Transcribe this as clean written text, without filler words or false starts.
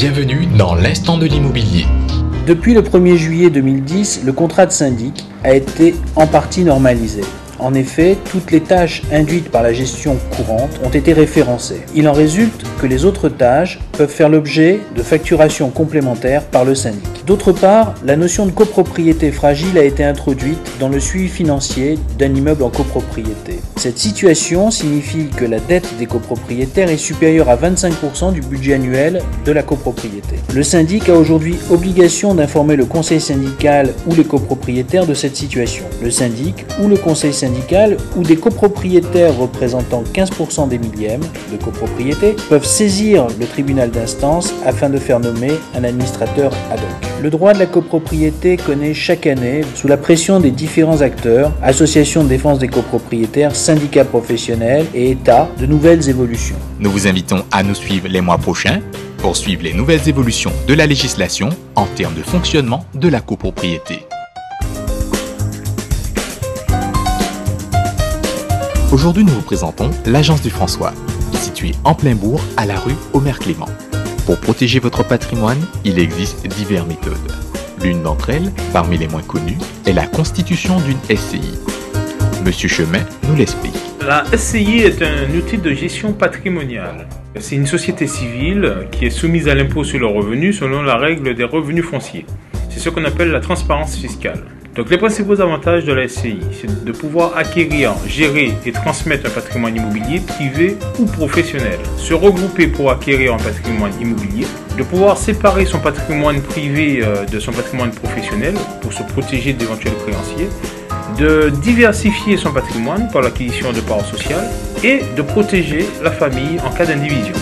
Bienvenue dans l'instant de l'immobilier. Depuis le 1er juillet 2010, le contrat de syndic a été en partie normalisé. En effet, toutes les tâches induites par la gestion courante ont été référencées. Il en résulte que les autres tâches peuvent faire l'objet de facturations complémentaires par le syndic. D'autre part, la notion de copropriété fragile a été introduite dans le suivi financier d'un immeuble en copropriété. Cette situation signifie que la dette des copropriétaires est supérieure à 25% du budget annuel de la copropriété. Le syndic a aujourd'hui obligation d'informer le conseil syndical ou les copropriétaires de cette situation. Le syndic ou le conseil syndical ou des copropriétaires représentant 15% des millièmes de copropriété peuvent saisir le tribunal d'instance afin de faire nommer un administrateur ad hoc. Le droit de la copropriété connaît chaque année, sous la pression des différents acteurs, associations de défense des copropriétaires, syndicats professionnels et État, de nouvelles évolutions. Nous vous invitons à nous suivre les mois prochains pour suivre les nouvelles évolutions de la législation en termes de fonctionnement de la copropriété. Aujourd'hui, nous vous présentons l'Agence du François, située en plein bourg à la rue Omer-Clément. Pour protéger votre patrimoine, il existe diverses méthodes. L'une d'entre elles, parmi les moins connues, est la constitution d'une SCI. Monsieur Chemin nous l'explique. La SCI est un outil de gestion patrimoniale. C'est une société civile qui est soumise à l'impôt sur le revenu selon la règle des revenus fonciers. C'est ce qu'on appelle la transparence fiscale. Donc les principaux avantages de la SCI, c'est de pouvoir acquérir, gérer et transmettre un patrimoine immobilier privé ou professionnel, se regrouper pour acquérir un patrimoine immobilier, de pouvoir séparer son patrimoine privé de son patrimoine professionnel pour se protéger d'éventuels créanciers, de diversifier son patrimoine par l'acquisition de parts sociales et de protéger la famille en cas d'indivision.